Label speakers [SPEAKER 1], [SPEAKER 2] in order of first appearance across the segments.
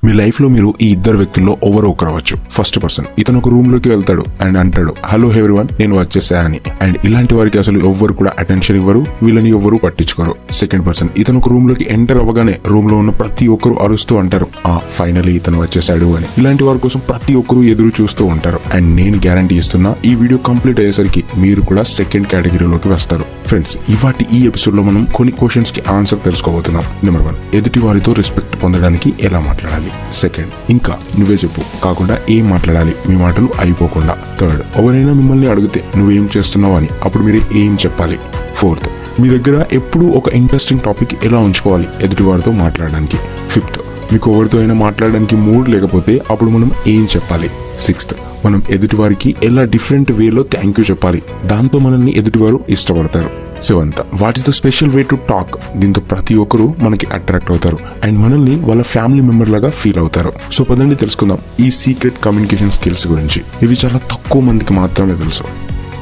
[SPEAKER 1] మీ life లో మీరు ఈ ఇద్దరు వ్యక్తుల్లో ఎవరో ఒకరు అవ్వచ్చు. ఫస్ట్ పర్సన్, ఇతను ఒక రూమ్ లోకి వెళ్తాడు అండ్ అంటాడు హలో ఎవ్రీవన్ నేను వచ్చేసా అని. అండ్ ఇలాంటి వారికి అసలు ఎవ్వరు కూడా అటెన్షన్ ఇవ్వరు, వీళ్ళని ఎవ్వరు పట్టించుకోరు. సెకండ్ పర్సన్, ఇతను ఒక రూమ్ లోకి ఎంటర్ అవ్వగానే రూమ్ లో ఉన్న ప్రతి ఒక్కరు అరుస్తూ అంటారు ఫైనలీ ఇతను వచ్చేసాడు అని. ఇలాంటి వారి కోసం ప్రతి ఒక్కరు ఎదురు చూస్తూ ఉంటారు. అండ్ నేను గ్యారంటీ ఇస్తున్నా ఈ వీడియో కంప్లీట్ అయ్యేసరికి మీరు కూడా సెకండ్ కేటగిరీలోకి వస్తారు. ఫ్రెండ్స్, ఈ ఎపిసోడ్ లో మనం కొన్ని క్వశ్చన్స్ కి ఆన్సర్ తెలుసుకోబోతున్నాం. నెంబర్ 1, ఎదుటి వారితో రెస్పెక్ట్ పొందడానికి ఎలా మాట్లాడాలి. సెకండ్, ఇంకా నువ్వే చెప్పు కాకుండా ఏం మాట్లాడాలి, మీ మాటలు అయిపోకుండా. థర్డ్, ఎవరైనా మిమ్మల్ని అడిగితే నువ్వేం చేస్తున్నావు అని, అప్పుడు మీరు ఏం చెప్పాలి. ఫోర్త్, మీ దగ్గర ఎప్పుడూ ఒక ఇంట్రెస్టింగ్ టాపిక్ ఎలా ఉంచుకోవాలి ఎదుటి వారితో మాట్లాడడానికి. ఫిఫ్త్, మీకు ఎవరితో అయినా మాట్లాడడానికి మూడ్ లేకపోతే అప్పుడు మనం ఏం చెప్పాలి. సిక్స్త్, మనం ఎదుటివారికి ఎలా డిఫరెంట్ వేలో థ్యాంక్ యూ చెప్పాలి, దాంతో మనల్ని ఎదుటివారు ఇష్టపడతారు. Seventh, what is the special way to talk, దీంతో ప్రతి ఒక్కరు మనకి అట్రాక్ట్ అవుతారు అండ్ మనల్ని వాళ్ళ ఫ్యామిలీ మెంబర్ లాగా ఫీల్ అవుతారు. సో పదండి తెలుసుకుందాం ఈ సీక్రెట్ కమ్యూనికేషన్ స్కిల్స్ గురించి. ఇవి చాలా తక్కువ మందికి మాత్రమే తెలుసు.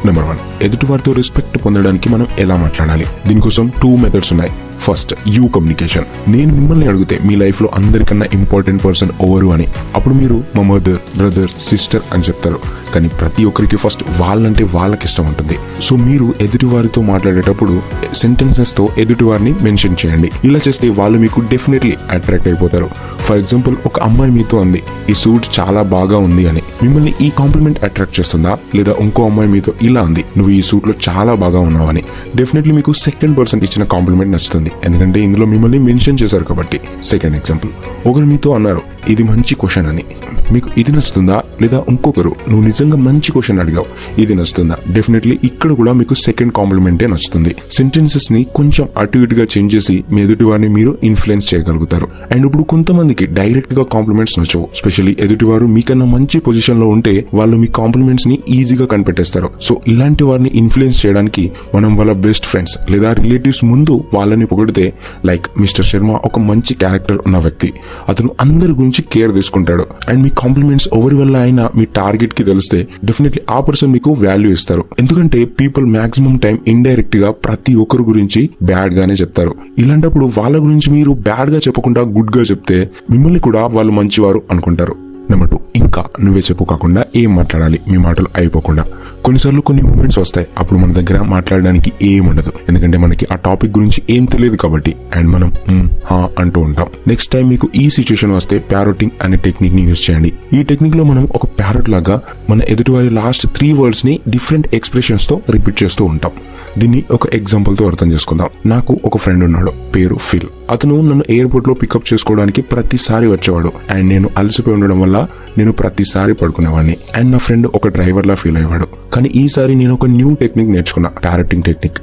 [SPEAKER 1] నెంబర్ 1, ఎదుటి వారితో రెస్పెక్ట్ పొందడానికి మనం ఎలా మాట్లాడాలి. దీనికోసం 2 మెథడ్స్ ఉన్నాయి. First, you communication. నేను మిమ్మల్ని అడిగితే మీ లైఫ్ లో అందరికన్నా ఇంపార్టెంట్ పర్సన్ ఎవరు అని, అప్పుడు మీరు మా మదర్, బ్రదర్, సిస్టర్ అని చెప్తారు. కానీ ప్రతి ఒక్కరికి ఫస్ట్ వాళ్ళంటే వాళ్ళకి ఇష్టం ఉంటుంది. సో మీరు ఎదుటి వారితో మాట్లాడేటప్పుడు సెంటెన్సెస్ తో ఎదుటి వారిని మెన్షన్ చేయండి. ఇలా చేస్తే వాళ్ళు మీకు డెఫినెట్లీ అట్రాక్ట్ అయిపోతారు. ఫర్ ఎగ్జాంపుల్, ఒక అమ్మాయి మీతో అంది ఈ సూట్ చాలా బాగా ఉంది అని. మిమ్మల్ని ఈ కాంప్లిమెంట్ అట్రాక్ట్ చేస్తుందా? లేదా ఇంకో అమ్మాయి మీతో ఇలా అంది నువ్వు ఈ సూట్ లో చాలా బాగా ఉన్నావు అని. డెఫినెట్లీ మీకు సెకండ్ పర్సన్ ఇచ్చిన కాంప్లిమెంట్ నచ్చుతుంది, ఎందుకంటే ఇందులో మిమ్మల్ని మెన్షన్ చేశారు కాబట్టి. సెకండ్ ఎగ్జాంపుల్, ఒకరు మీతో అన్నారు ఇది మంచి క్వశ్చన్ అని, మీకు ఇది నచ్చుతుందా? లేదా ఇంకొకరు నువ్వు నిజంగా మంచి క్వశ్చన్ అడిగావు ఇది నచ్చుతుందా? డెఫినెట్లీ ఇక్కడ కూడా మీకు సెకండ్ కాంప్లిమెంటే నచ్చుతుంది. సెంటెన్సెస్ ని కొంచెం అటు ఇటుగా చేంజ్ చేసి మీ ఎదుటి వారిని మీరు ఇన్ఫ్లుయెన్స్ చేయగలుగుతారు. అండ్ ఇప్పుడు కొంతమందికి డైరెక్ట్ గా కాంప్లిమెంట్స్ నచ్చవు. స్పెషల్లీ ఎదుటివారు మీకన్నా మంచి పొజిషన్ లో ఉంటే వాళ్ళు మీ కాంప్లిమెంట్స్ ని ఈజీగా కనిపెట్టేస్తారు. సో ఇలాంటి వారిని ఇన్ఫ్లుయెన్స్ చేయడానికి మనం వాళ్ళ బెస్ట్ ఫ్రెండ్స్ లేదా రిలేటివ్స్ ముందు వాళ్ళని పొగిడితే, లైక్ మిస్టర్ శర్మ ఒక మంచి క్యారెక్టర్ ఉన్న వ్యక్తి, అతను అందరి గురించి కేర్ తీసుకుంటాడు అండ్ మీ కాంప్లిమెంట్స్ ఎవరి వల్ల అయినా మీ టార్గెట్ కి తెలిస్తే డెఫినెట్లీ ఆ పర్సన్ మీకు వాల్యూ ఇస్తారు. ఎందుకంటే పీపుల్ మాక్సిమం టైం ఇండైరెక్ట్ గా ప్రతి ఒక్కరి గురించి బ్యాడ్ గానే చెప్తారు. ఇలాంటప్పుడు వాళ్ళ గురించి మీరు బ్యాడ్ గా చెప్పకుండా గుడ్ గా చెప్తే మిమ్మల్ని కూడా వాళ్ళు మంచివారు అనుకుంటారు. నెంబర్ 2, ఇంకా నువ్వే చెప్పు కాకుండా ఏం మాట్లాడాలి, మీ మాటలు అయిపోకుండా. కొన్నిసార్లు కొన్ని మూమెంట్స్ వస్తాయి, అప్పుడు మన దగ్గర మాట్లాడడానికి ఏం ఉండదు, ఎందుకంటే మనకి ఆ టాపిక్ గురించి ఏం తెలియదు కాబట్టి. అండ్ మనం అంటూ ఉంటాం. నెక్స్ట్ టైం మీకు ఈ సిచ్యువేషన్ వస్తే ప్యారోటింగ్ అనే టెక్నిక్ ని యూజ్ చేయండి. ఈ టెక్నిక్ లో మనం ఒక ప్యారోట్ లాగా మన ఎదుటివారి లాస్ట్ 3 వర్డ్స్ ని డిఫరెంట్ ఎక్స్ప్రెషన్స్ తో రిపీట్ చేస్తూ ఉంటాం. దీన్ని ఒక ఎగ్జాంపుల్ తో అర్థం చేసుకుందాం. నాకు ఒక ఫ్రెండ్ ఉన్నాడు, పేరు ఫిల్. అతను నన్ను ఎయిర్పోర్ట్ లో పికప్ చేసుకోవడానికి ప్రతిసారి వచ్చేవాడు అండ్ నేను అలసిపోయి ఉండడం వల్ల నేను ప్రతిసారి పడుకునేవాడిని. అండ్ నా ఫ్రెండ్ ఒక డ్రైవర్ లా ఫీల్ అయ్యేవాడు. కానీ ఈసారి నేను ఒక న్యూ టెక్నిక్ నేర్చుకున్నా, ప్యారటింగ్ టెక్నిక్.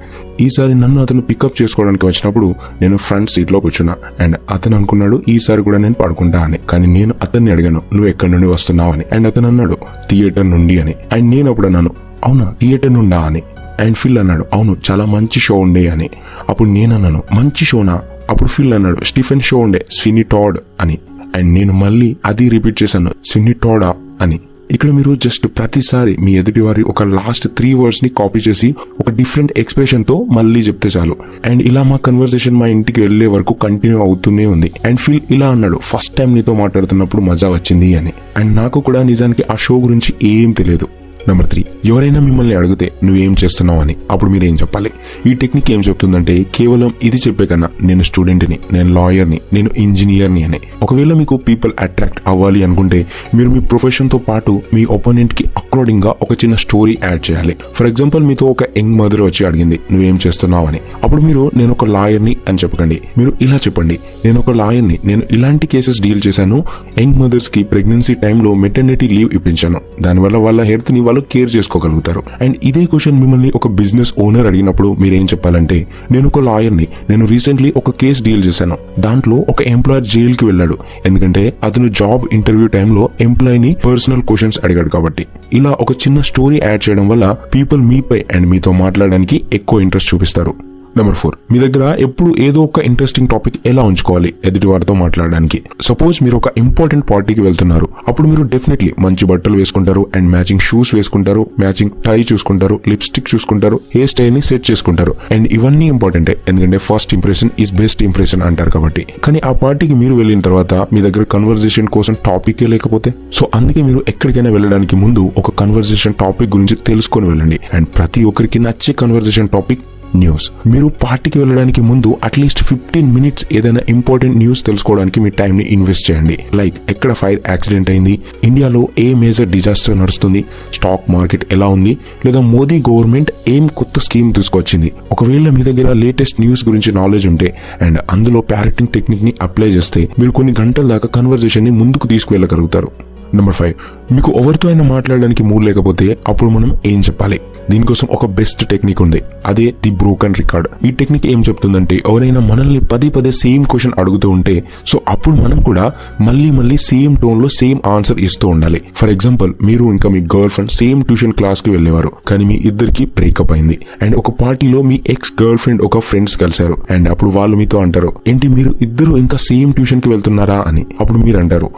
[SPEAKER 1] ఈసారి నన్ను అతను పికప్ చేసుకోవడానికి వచ్చినప్పుడు నేను ఫ్రంట్ సీట్ లో కూర్చున్నా అండ్ అతను అనుకున్నాడు ఈసారి కూడా నేను పడుకుంటా అని. కానీ నేను అతన్ని అడిగాను నువ్వు ఎక్కడి నుండి వస్తున్నావు అని. అండ్ అతను అన్నాడు థియేటర్ నుండి అని. అండ్ నేను అప్పుడు అన్నాను అవునా థియేటర్ నుండా అని. అండ్ ఫిల్ అన్నాడు అవును చాలా మంచి షో ఉండే అని. అప్పుడు నేను అన్నాను మంచి షోనా? అప్పుడు ఫిల్ అన్నాడు స్టీఫెన్ షో ఉండే స్విన్నీ టాడ్ అని. అండ్ నేను మళ్ళీ అది రిపీట్ చేశాను స్విన్నీ టాడా అని. ఇక్కడ మీరు జస్ట్ ప్రతిసారి మీ ఎదుటివారి ఒక లాస్ట్ 3 వర్డ్స్ ని కాపీ చేసి ఒక డిఫరెంట్ ఎక్స్ప్రెషన్ తో మళ్ళీ చెప్తే చాలు. అండ్ ఇలా మా కన్వర్సేషన్ మా ఇంటికి వెళ్లే వరకు కంటిన్యూ అవుతూనే ఉంది. అండ్ ఫిల్ ఇలా అన్నాడు ఫస్ట్ టైం నీతో మాట్లాడుతున్నప్పుడు మజా వచ్చింది అని. అండ్ నాకు కూడా నిజానికి ఆ షో గురించి ఏం తెలియదు. నెంబర్ 3, ఎవరైనా మిమ్మల్ని అడిగితే నువ్వేం చేస్తున్నావు అని, అప్పుడు మీరేం చెప్పాలి. ఈ టెక్నిక్ ఏం చెప్తుందంటే కేవలం ఇది చెప్పే కన్నా నేను స్టూడెంట్ని, నేను లాయర్ని, నేను ఇంజనీర్ని అని. ఒకవేళ మీకు పీపుల్ అట్రాక్ట్ అవ్వాలి అనుకుంటే మీరు మీ ప్రొఫెషన్ తో పాటు మీ ఒపోనెంట్ కి అకార్డింగ్ గా ఒక చిన్న స్టోరీ యాడ్ చేయాలి. ఫర్ ఎగ్జాంపుల్ మీతో ఒక యంగ్ మదర్ వచ్చి అడిగింది నువ్వేం చేస్తున్నావు అని, అప్పుడు మీరు నేను ఒక లాయర్ని అని చెప్పకండి. మీరు ఇలా చెప్పండి నేను ఒక లాయర్ని, నేను ఇలాంటి కేసెస్ డీల్ చేశాను, యంగ్ మదర్స్ కి ప్రెగ్నెన్సీ టైంలో మెటర్నిటీ లీవ్ ఇప్పించాను, దానివల్ల వాళ్ళ హెల్త్ ని వాళ్ళు కేర్ చేసుకోగలుగుతారు. అండ్ ఇదే క్వశ్చన్ మిమ్మల్ని ఒక బిజినెస్ ఓనర్ అడిగినప్పుడు మీరేం చెప్పాలంటే నేను ఒక లాయర్ని, నేను రీసెంట్లీ ఒక కేసు డీల్ చేశాను, దాంట్లో ఒక ఎంప్లాయర్ జైల్ కి వెళ్ళాడు ఎందుకంటే అతను జాబ్ ఇంటర్వ్యూ టైంలో ఎంప్లాయీని పర్సనల్ క్వశ్చన్స్ అడిగాడు కాబట్టి. ఇలా ఒక చిన్న స్టోరీ యాడ్ చేయడం వల్ల పీపుల్ మీపై అండ్ మీతో మాట్లాడడానికి ఎక్కువ ఇంట్రెస్ట్ చూపిస్తారు. నెంబర్ 4, మీ దగ్గర ఎప్పుడు ఏదో ఒక ఇంట్రెస్టింగ్ టాపిక్ ఎలా ఉంచుకోవాలి ఎదుటి వారితో మాట్లాడడానికి. సపోజ్ మీరు ఒక ఇంపార్టెంట్ పార్టీకి వెళ్తున్నారు, అప్పుడు మీరు డెఫినెట్లీ మంచి బట్టలు వేసుకుంటారు అండ్ మ్యాచింగ్ షూస్ వేసుకుంటారు, మ్యాచింగ్ టై చూసుకుంటారు, లిప్స్టిక్ చూసుకుంటారు, హెయిర్ స్టైల్ ని సెట్ చేసుకుంటారు. అండ్ ఇవన్నీ ఇంపార్టెంటే, ఎందుకంటే first impression is best impression అంటారు కాబట్టి. కానీ ఆ పార్టీకి మీరు వెళ్ళిన తర్వాత మీ దగ్గర కన్వర్జేషన్ కోసం టాపిక్ లేకపోతే, సో అందుకే మీరు ఎక్కడికైనా వెళ్ళడానికి ముందు ఒక కన్వర్జేషన్ టాపిక్ గురించి తెలుసుకొని వెళ్ళండి. అండ్ ప్రతి ఒక్కరికి నచ్చే కన్వర్జేషన్ టాపిక్ న్యూస్. మీరు పార్టీకి వెళ్ళడానికి ముందు అట్లీస్ట్ 15 minutes ఏదైనా ఇంపార్టెంట్ న్యూస్ తెలుసుకోవడానికి మీ టైం ని ఇన్వెస్ట్ చేయండి. లైక్ ఎక్కడ ఫైర్ యాక్సిడెంట్ అయింది, ఇండియాలో ఏ మేజర్ డిజాస్టర్ నడుస్తుంది, స్టాక్ మార్కెట్ ఎలా ఉంది, లేదా మోదీ గవర్నమెంట్ ఏం కొత్త స్కీమ్ తీసుకొచ్చింది. ఒకవేళ మీ దగ్గర లేటెస్ట్ న్యూస్ గురించి నాలెడ్జ్ ఉంటే అండ్ అందులో ప్యారెంటింగ్ టెక్నిక్ ని అప్లై చేస్తే మీరు కొన్ని గంటల దాకా కన్వర్జేషన్ ని ముందుకు తీసుకువెళ్ళగలుగుతారు. నెంబర్ 5, మీకు ఎవరితో అయినా మాట్లాడడానికి మూడ్ లేకపోతే అప్పుడు మనం ఏం చెప్పాలి? దీనికోసం ఒక బెస్ట్ టెక్నిక్ ఉంది, అదే ది బ్రోకన్ రికార్డ్. ఈ టెక్నిక్ ఏం చెప్తుందంటే, ఎవరైనా మనల్ని పదే సేమ్ క్వశ్చన్ అడుగుతూ ఉంటే సో అప్పుడు మనం కూడా మళ్ళీ సేమ్ టోన్ లో సేమ్ ఆన్సర్ ఇస్తూ ఉండాలి. ఫర్ ఎగ్జాంపుల్, మీరు ఇంకా మీ girl friend same tuition class కి వెళ్ళేవారు, కానీ మీ ఇద్దరికి బ్రేకప్ అయింది. అండ్ ఒక పార్టీలో మీ ఎక్స్ గర్ల్ ఫ్రెండ్ ఒక ఫ్రెండ్స్ కలిశారు అండ్ అప్పుడు వాళ్ళు మీతో అంటారు, ఏంటి మీరు ఇద్దరు ఇంకా సేమ్ ట్యూషన్ కి వెళ్తున్నారా అని. అప్పుడు మీరు అంటారు,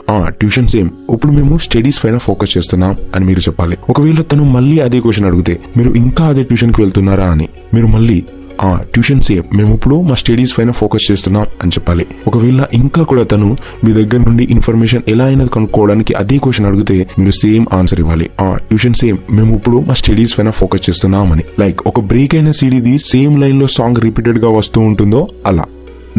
[SPEAKER 1] ట్యూషన్ సేమ్, ఇప్పుడు మేము స్టడీస్ పైన ఫోకస్ చేస్తున్నాం అని మీరు చెప్పాలి. ఒకవేళ తను మళ్ళీ అదే క్వశ్చన్ అడిగితే, మీరు ఇంకా అదే ట్యూషన్ కి వెళ్తున్నారా అని, మీరు మళ్ళీ ట్యూషన్ సేమ్, మేము ఇప్పుడు మా స్టడీస్ పైన ఫోకస్ చేస్తున్నాం అని చెప్పాలి. ఒకవేళ ఇంకా కూడా తను మీ దగ్గర నుండి ఇన్ఫర్మేషన్ ఎలా అయినా కనుక్కోవడానికి అదే క్వశ్చన్ అడిగితే మీరు సేమ్ ఆన్సర్ ఇవ్వాలి, ట్యూషన్ సేమ్, మేము ఇప్పుడు మా స్టడీస్ పైన ఫోకస్ చేస్తున్నాం అని. లైక్ ఒక బ్రేక్ అయిన సీడీది సేమ్ లైన్ లో సాంగ్ రిపీటెడ్ గా వస్తూ ఉంటుందో అలా.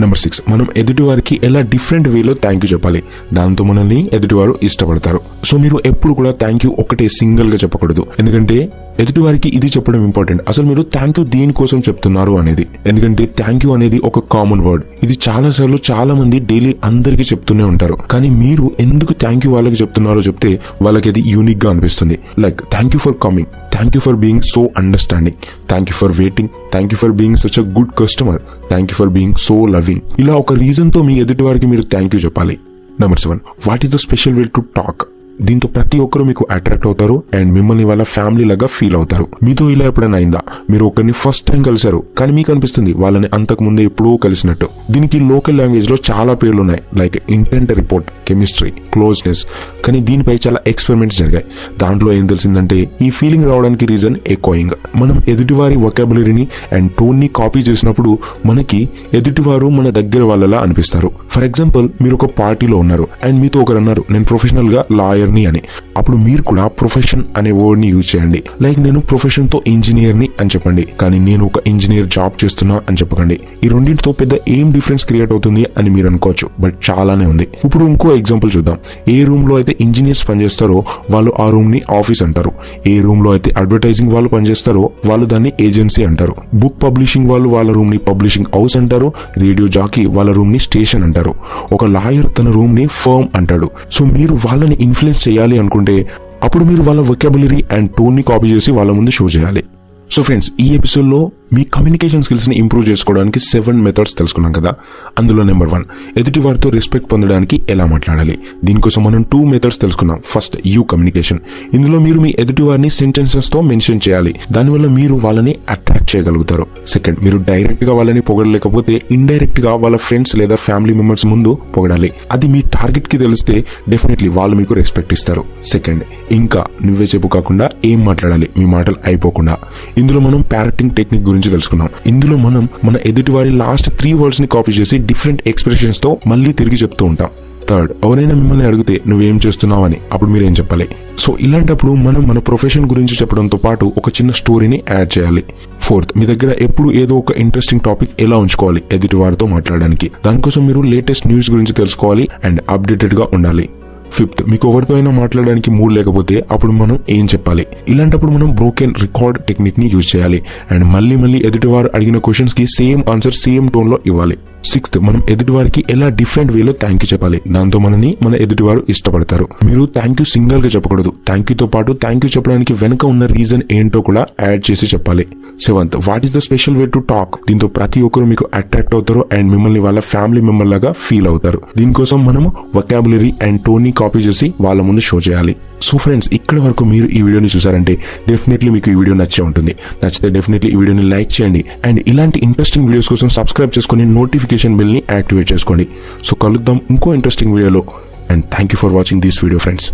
[SPEAKER 1] నెంబర్ 6, మనం ఎదుటివారికి ఎలా డిఫరెంట్ వేలో థ్యాంక్ యూ చెప్పాలి, దాంతో మనల్ని ఎదుటివారు ఇష్టపడతారు. సో మీరు ఎప్పుడు కూడా థ్యాంక్ యూ ఒకటే సింగిల్ గా చెప్పకూడదు, ఎందుకంటే ఎదుటివారికి ఇది చెప్పడం ఇంపార్టెంట్. అసలు మీరు థ్యాంక్ యూ దేనికోసం చెప్తున్నారు అనేది, ఎందుకంటే థ్యాంక్ యూ అనేది ఒక కామన్ వర్డ్. ఇది చాలాసార్లు చాలా మంది డైలీ అందరికీ చెప్తూనే ఉంటారు, కానీ మీరు ఎందుకు థ్యాంక్ యూ వాళ్ళకి చెప్తున్నారో చెప్తే వాళ్ళకి అది యూనిక్ గా అనిపిస్తుంది. Like thank you for coming, thank you for being so understanding, thank you for waiting, thank you for being such a good customer, thank you for being so loving. ఇలా ఒక reason తో మీ ఎదుటి వారికి మీరు thank you చెప్పాలి. Number 7, what is the special way to talk. దీంతో ప్రతి ఒక్కరు మీకు అట్రాక్ట్ అవుతారు అండ్ మిమ్మల్ని వాళ్ళ ఫ్యామిలీ లాగా ఫీల్ అవుతారు. మీతో ఇలా ఎప్పుడైనా అయిందా, మీరు ఒకరిని ఫస్ట్ టైం కలిసారు కానీ మీకు అనిపిస్తుంది వాళ్ళని అంతకు ముందే ఎప్పుడూ కలిసినట్టు. దీనికి లోకల్ లాంగ్వేజ్ లో చాలా పేర్లు ఉన్నాయి, like intent report, chemistry, closeness. కానీ దీనిపై చాలా ఎక్స్పెరిమెంట్స్ జరిగాయి. దాంట్లో ఏం తెలిసిందంటే, ఈ ఫీలింగ్ రావడానికి రీజన్ ఎకోయింగ్. మనం ఎదుటివారి వొకాబులరీని అండ్ టోన్ ని కాపీ చేసినప్పుడు మనకి ఎదుటివారు మన దగ్గర వాళ్ళలా అనిపిస్తారు. ఫర్ ఎగ్జాంపుల్, మీరు ఒక పార్టీలో ఉన్నారు అండ్ మీతో ఒకరు అన్నారు, నేను ప్రొఫెషనల్ గా లాయర్ అని. అప్పుడు మీరు కూడా ప్రొఫెషన్ అనే వర్డ్ ని యూజ్ చేయండి. లైక్ నేను ప్రొఫెషన్ తో ఇంజనీర్ ని అని చెప్పండి, కానీ నేను ఒక ఇంజనీర్ జాబ్ చేస్తున్నా అని చెప్పకండి. ఈ రెండింటితో పెద్ద ఏం డిఫరెన్స్ క్రియేట్ అవుతుంది అని మీరు అనుకోవచ్చు, బట్ చాలానే ఉంది. ఇప్పుడు ఇంకో ఎగ్జాంపుల్ చూద్దాం. ఏ రూమ్ లో అయితే ఇంజనీర్స్ పనిచేస్తారో వాళ్ళు ఆ రూమ్ ని ఆఫీస్ అంటారు. ఏ రూమ్ లో అయితే అడ్వర్టైజింగ్ వాళ్ళు పనిచేస్తారో వాళ్ళు దాన్ని ఏజెన్సీ అంటారు. బుక్ పబ్లిషింగ్ వాళ్ళు వాళ్ళ రూమ్ ని పబ్లిషింగ్ హౌస్ అంటారు. రేడియో జాకీ వాళ్ళ రూమ్ ని స్టేషన్ అంటారు. ఒక లాయర్ తన రూమ్ ని ఫర్మ్ అంటాడు. సో మీరు వాళ్ళని ఇన్ఫ్లుయెన్స్ చేయాలి అనుకుంటే అప్పుడు మీరు వాళ్ళ వొకాబులరీ అండ్ టోన్ ని కాపీ చేసి వాళ్ళ ముందు షో చేయాలి. సో ఫ్రెండ్స్, ఈ ఎపిసోడ్ లో మీ కమ్యూనికేషన్ స్కిల్స్ ని ఇంప్రూవ్ చేసుకోవడానికి 7 మెథడ్స్ తెలుసుకున్నాం కదా. అందులో నెంబర్ 1, ఎదుటి వారితో రెస్పెక్ట్ పొందడానికి ఎలా మాట్లాడాలి. దీనికోసం మనం 2 మెథడ్స్ తెలుసుకున్నాం. First, you communication. ఇందులో మీరు మీ ఎదుటి వారిని సెంటెన్సెస్ తో మెన్షన్ చేయాలి, దానివల్ల మీరు వాళ్ళని అట్రాక్ట్ చేయగలుగుతారు. సెకండ్, మీరు డైరెక్ట్ గా వాళ్ళని పొగడలేకపోతే ఇండైరెక్ట్ గా వాళ్ళ ఫ్రెండ్స్ లేదా ఫ్యామిలీ మెంబర్స్ ముందు పొగడాలి. అది మీ టార్గెట్ కి తెలిస్తే డెఫినెట్లీ వాళ్ళు మీకు రెస్పెక్ట్ ఇస్తారు. సెకండ్, ఇంకా నువ్వే చెప్పు కాకుండా ఏం మాట్లాడాలి, మీ మాటలు అయిపోకుండా. ఇందులో మనం ప్యారెంటింగ్ టెక్నిక్ గురించి తెలుసుకున్నాం. ఇందులో మనం మన ఎదుటి వారి లాస్ట్ 3 వర్డ్స్ ని కాపీ చేసి డిఫరెంట్ ఎక్స్ప్రెషన్స్ తో మళ్ళీ తిరిగి చెప్తూ ఉంటాం. థర్డ్, ఎవరైనా మిమ్మల్ని అడిగితే నువ్వేం చేస్తున్నావు అని, అప్పుడు మీరేం చెప్పాలి. సో ఇలాంటప్పుడు మనం మన ప్రొఫెషన్ గురించి చెప్పడంతో పాటు ఒక చిన్న స్టోరీని యాడ్ చేయాలి. ఫోర్త్, మీ దగ్గర ఎప్పుడు ఏదో ఒక ఇంట్రెస్టింగ్ టాపిక్ ఎలా ఉంచుకోవాలి ఎదుటి వారితో మాట్లాడడానికి. దానికోసం మీరు లేటెస్ట్ న్యూస్ గురించి తెలుసుకోవాలి అండ్ అప్డేటెడ్ గా ఉండాలి. ఫిఫ్త్, మీకు ఎవరితో అయినా మాట్లాడడానికి మూడ్ లేకపోతే అప్పుడు మనం ఏం చెప్పాలి. ఇలాంటప్పుడు మనం బ్రోకెన్ రికార్డ్ టెక్నిక్ ని యూజ్ చేయాలి అండ్ మళ్ళీ ఎదుటివారు అడిగిన క్వశ్చన్స్ కి సేమ్ ఆన్సర్ సేమ్ టోన్ లో ఇవ్వాలి. సిక్స్త్, మనం ఎదుటివారికి ఎలా డిఫరెంట్ వేలో థ్యాంక్ యూ చెప్పాలి, దాంతో మనని మన ఎదుటివారు ఇష్టపడతారు. మీరు థ్యాంక్ యూ సింగిల్ గా చెప్పకూడదు, థ్యాంక్ యూతో పాటు థ్యాంక్ యూ చెప్పడానికి వెనుక ఉన్న రీజన్ ఏంటో కూడా యాడ్ చేసి చెప్పాలి. Seventh, what is the special way to talk. దీంతో ప్రతి ఒక్కరు మీకు అట్రాక్ట్ అవుతారు అండ్ మిమ్మల్ని వాళ్ళ ఫ్యామిలీ మెంబర్ లాగా ఫీల్ అవుతారు. దీనికోసం మనము వొకాబులరీ అండ్ టోన్ ని కాపీ చేసి వాళ్ళ ముందు షో చేయాలి. సో ఫ్రెండ్స్, ఇక్కడ వరకు మీరు ఈ వీడియోని చూసారంటే డెఫినెట్లీ మీకు ఈ వీడియో నచ్చే ఉంటుంది. నచ్చితే డెఫినెట్లీ ఈ వీడియోని లైక్ చేయండి అండ్ ఇలాంటి ఇంట్రెస్టింగ్ వీడియోస్ కోసం సబ్స్క్రైబ్ చేసుకొని నోటిఫికేషన్ బిల్ని యాక్టివేట్ చేసుకోండి. సో కలుద్దాం ఇంకో ఇంట్రెస్టింగ్ వీడియోలో. And thank you for watching this video friends.